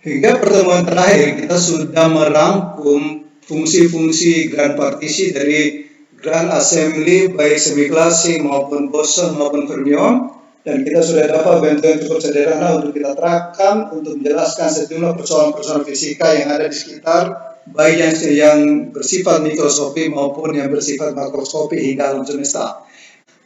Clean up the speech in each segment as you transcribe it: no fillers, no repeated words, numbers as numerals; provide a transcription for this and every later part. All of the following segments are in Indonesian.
Hingga pertemuan terakhir kita sudah merangkum fungsi-fungsi grand partisi dari grand assembly baik semi-klasik maupun boson maupun fermion, dan kita sudah dapat bentuk yang cukup sederhana untuk kita terapkan untuk menjelaskan sejumlah persoalan-persoalan fisika yang ada di sekitar, baik yang bersifat mikroskopi maupun yang bersifat makroskopi hingga alam semesta.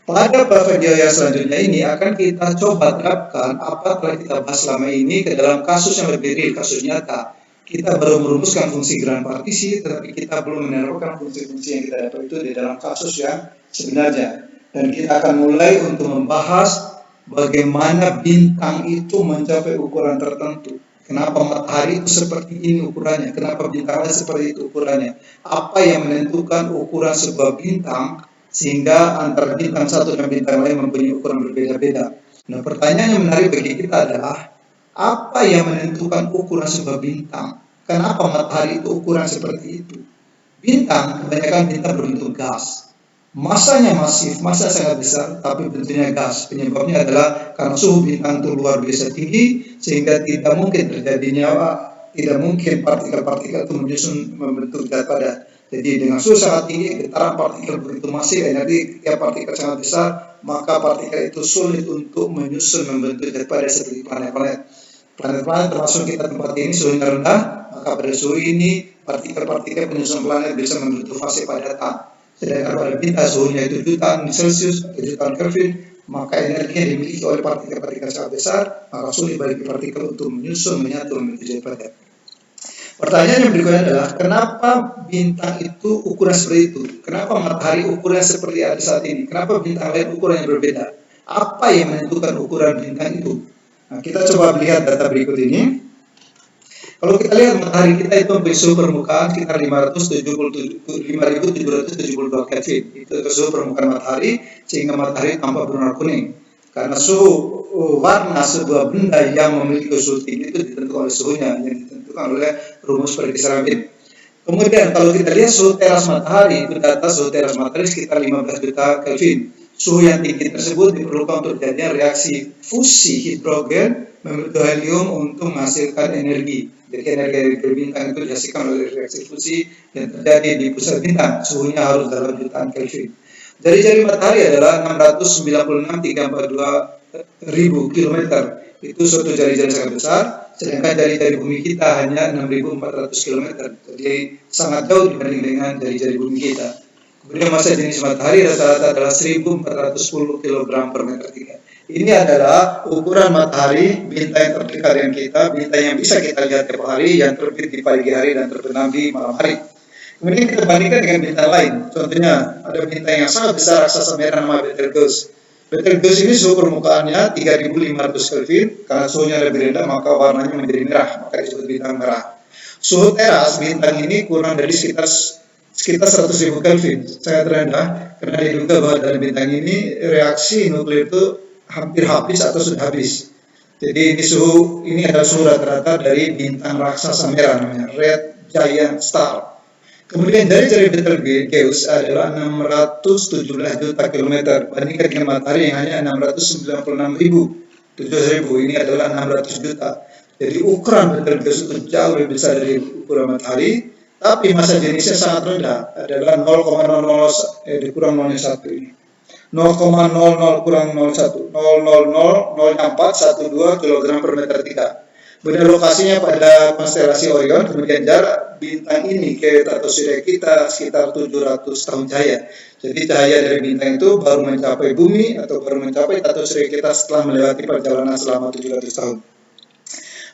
Pada video yang selanjutnya ini akan kita coba terapkan apa telah kita bahas selama ini ke dalam kasus yang lebih real, kasus nyata. Kita baru merumuskan fungsi grand partisi, tetapi kita belum menerapkan fungsi-fungsi yang kita dapat itu di dalam kasus yang sebenarnya. Dan kita akan mulai untuk membahas bagaimana bintang itu mencapai ukuran tertentu. Kenapa matahari itu seperti ini ukurannya? Kenapa bintang lain seperti itu ukurannya? Apa yang menentukan ukuran sebuah bintang sehingga antara bintang satu dan bintang lain mempunyai ukuran berbeda-beda. Nah, pertanyaan yang menarik bagi kita adalah apa yang menentukan ukuran sebuah bintang? Kenapa matahari itu ukuran seperti itu? Bintang, kebanyakan bintang berbentuk gas. Masanya masif, masa sangat besar, tapi bentuknya gas. Penyebabnya adalah karena suhu bintang itu luar biasa tinggi, sehingga tidak mungkin terjadinya tidak mungkin partikel-partikel itu menyusun membentuk zat padat. Jadi dengan suhu sangat tinggi, getaran partikel begitu masif, energi tiap partikel sangat besar, maka partikel itu sulit untuk menyusun membentuk zat padat seperti planet-planet. Planet-planet termasuk kita tempat ini suhunya rendah, maka pada suhu ini partikel-partikel penyusun planet bisa membentuk fase padatan. Sedangkan pada bintang suhunya itu jutaan Celcius atau jutaan Kelvin, maka energi yang dimiliki oleh partikel-partikel sangat besar, maka sulit bagi partikel untuk menyusun menyatu membentuk zat padat. Pertanyaan yang berikutnya adalah kenapa bintang itu ukuran seperti itu? Kenapa matahari ukuran seperti ada saat ini? Kenapa bintang lain ukuran yang berbeda? Apa yang menentukan ukuran bintang itu? Nah, kita coba lihat data berikut ini. Kalau kita lihat matahari kita itu memiliki suhu permukaan sekitar 5.772 Kelvin. Itu suhu permukaan matahari, sehingga matahari tampak berwarna kuning. Karena suhu warna sebuah benda yang memiliki suhu tinggi itu ditentukan oleh suhunya, yang ditentukan oleh rumus Fermi-Sarabin. Kemudian kalau kita lihat suhu teras matahari, itu data suhu teras matahari sekitar 15 juta Kelvin. Suhu yang tinggi tersebut diperlukan untuk terjadinya reaksi fusi hidrogen membentuk helium untuk menghasilkan energi. Jadi energi dari bintang itu dihasilkan oleh reaksi fusi yang terjadi di pusat bintang. Suhunya harus dalam jutaan Kelvin. Jari-jari matahari adalah 696.342.000 km. Itu suatu jari-jari sangat besar, sedangkan jari-jari bumi kita hanya 6.400 km. Jadi sangat jauh dibanding dengan jari-jari bumi kita. Kemudian massa jenis matahari rata-rata adalah 1.410 kg per meter 3. Ini adalah ukuran matahari, bintang yang terdekat dengan kita, bintang yang bisa kita lihat tiap hari, yang terbit di pagi hari dan terbenam di malam hari. Kemudian kita bandingkan dengan bintang lain. Contohnya ada bintang yang sangat besar raksasa merah nama Betelgeuse. Betelgeuse ini suhu permukaannya 3.500 Kelvin. Karena suhunya lebih rendah maka warnanya menjadi merah, maka disebut bintang merah. Suhu teras bintang ini kurang dari sekitar 100.000 Kelvin, sangat rendah karena diduga bahwa dalam bintang ini reaksi nuklir itu hampir habis atau sudah habis. Jadi ini adalah suhu rata-rata dari bintang raksasa merah namanya Red Giant Star. Kemudian jari-jari Betelgeuse adalah 617 juta kilometer, bandingkan dengan matahari yang hanya 696.000. Ini adalah 600 juta. Jadi ukuran Betelgeuse itu jauh lebih besar dari ukuran matahari, tapi massa jenisnya sangat rendah, adalah 0,00 dikurang 0,1 ini. 0,00 kurang 0,1, 0,000412 kg per meter 3. Kemudian lokasinya pada konstelasi Orion, kemudian jarak bintang ini ke tata surya kita sekitar 700 tahun cahaya. Jadi cahaya dari bintang itu baru mencapai bumi atau baru mencapai tata surya kita setelah melewati perjalanan selama 700 tahun.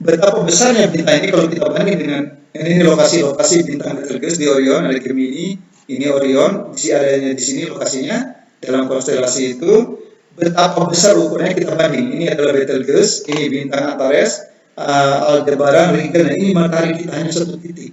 Betapa besarnya bintang ini kalau kita banding dengan ini lokasi-lokasi bintang Betelgeuse di Orion, ada Gemini, ini Orion, adanya di sini lokasinya dalam konstelasi itu. Betapa besar ukurannya kita banding. Ini adalah Betelgeuse, ini bintang Antares, Aldebaran, Rigel. Ini matahari kita hanya satu titik,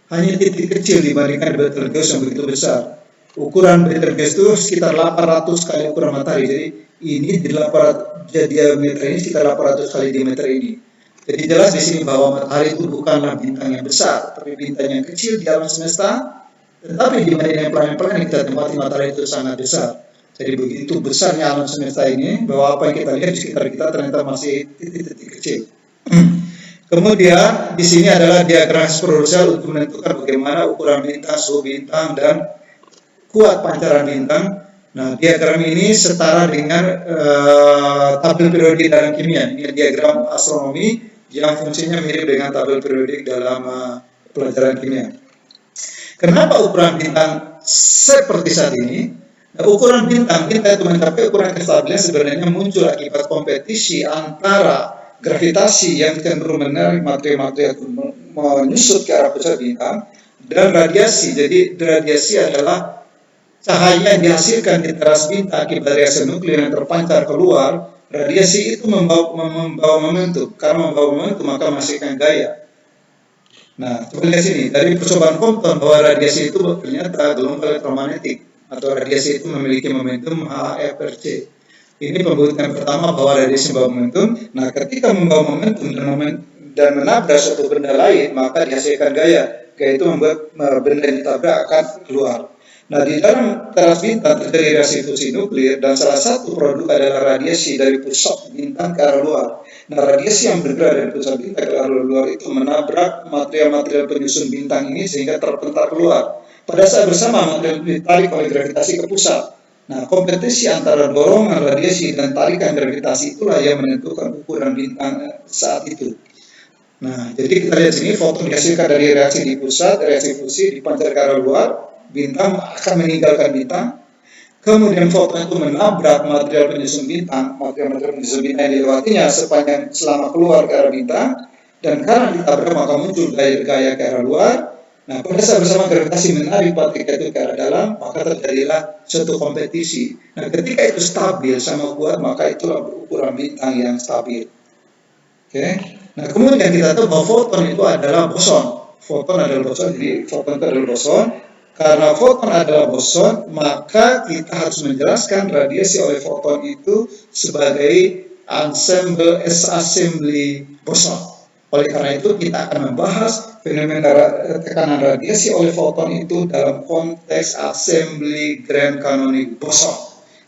hanya titik kecil dibandingkan Betelgeuse yang begitu besar. Ukuran Betelgeuse itu sekitar 800 kali ukuran matahari. Jadi ini diameter ini sekitar 800 kali diameter ini. Jadi jelas di sini bahwa matahari itu bukanlah bintang yang besar, tapi bintang yang kecil di alam semesta. Tetapi dibanding dengan planet-planet yang kita tempati, matahari itu sangat besar. Jadi begitu besarnya alam semesta ini, bahwa apa yang kita lihat di sekitar kita ternyata masih titik-titik kecil. Kemudian di sini adalah diagram eksponensial untuk menentukan bagaimana ukuran bintang, suhu bintang, dan kuat pancaran bintang. Nah, diagram ini setara dengan tabel periodik dalam kimia. Ini diagram astronomi yang fungsinya mirip dengan tabel periodik dalam pelajaran kimia. Kenapa ukuran bintang seperti saat ini? Nah, ukuran bintang kita itu mencapai ukuran kestabilan sebenarnya muncul akibat kompetisi antara gravitasi yang cenderung menarik materi-materi menyusut ke arah pusat bintang dan radiasi. Jadi radiasi adalah cahaya yang dihasilkan di teras bintang akibat reaksi nuklir yang terpancar keluar. Radiasi itu membawa momentum. Karena membawa momentum maka menghasilkan gaya. Nah, coba lihat sini. Dari percobaan Compton bahwa radiasi itu ternyata gelombang elektromagnetik atau radiasi itu memiliki momentum H/E/c. Ini pembuktian pertama bahwa radiasi membawa momentum. Nah, ketika membawa momentum dan menabrak suatu benda lain, maka dihasilkan gaya. Gaya itu membuat benda yang ditabrak akan keluar. Nah, di dalam teras bintang terjadi reaksi fusi nuklir dan salah satu produk adalah radiasi dari pusat bintang ke arah luar. Nah, radiasi yang bergerak dari pusat bintang ke arah luar itu menabrak material-material penyusun bintang ini sehingga terpentar keluar. Pada saat bersama material ditarik oleh gravitasi ke pusat. Nah, kompetisi antara dorongan radiasi dan tarikan gravitasi itulah yang menentukan ukuran bintang saat itu. Nah, jadi kita lihat sini foton dihasilkan dari reaksi di pusat, reaksi fusi dipancar ke arah luar. Bintang akan meninggalkan bintang, kemudian foton itu menabrak material penyusun bintang, material penyusun bintang yang dilewatinya selama keluar ke arah bintang, dan karena ditabrak maka muncul gaya ke arah luar. Nah, pada saat bersama gravitasi menarik partikel itu ke arah dalam, maka terjadilah suatu kompetisi. Nah, ketika itu stabil sama kuat, maka itulah ukuran bintang yang stabil. Oke. Nah, kemudian kita tahu bahwa foton itu adalah boson. Foton adalah boson, jadi foton itu adalah boson. Karena foton adalah boson, maka kita harus menjelaskan radiasi oleh foton itu sebagai ensemble assembly boson. Oleh karena itu kita akan membahas fenomena tekanan radiasi oleh foton itu dalam konteks assembly grand canonic boson.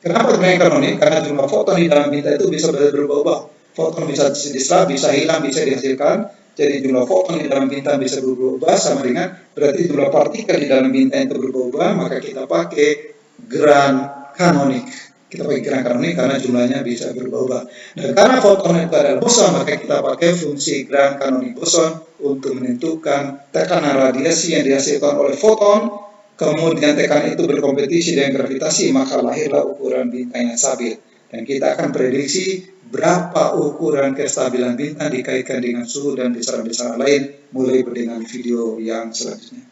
Kenapa grand canonic? Karena jumlah foton di dalam bintang itu bisa berubah-ubah. Foton bisa diserap, bisa hilang, bisa dihasilkan. Jadi jumlah foton di dalam bintang bisa berubah sama dengan berarti jumlah partikel di dalam bintang itu berubah, maka kita pakai grand canonic. Kita pakai grand canonic karena jumlahnya bisa berubah. Dan karena foton itu adalah boson, maka kita pakai fungsi grand canonic boson untuk menentukan tekanan radiasi yang dihasilkan oleh foton. Kemudian tekanan itu berkompetisi dengan gravitasi, maka lahirlah ukuran bintang yang stabil. Dan kita akan prediksi berapa ukuran kestabilan bintang dikaitkan dengan suhu dan besaran-besaran lain mulai dengan video yang selanjutnya.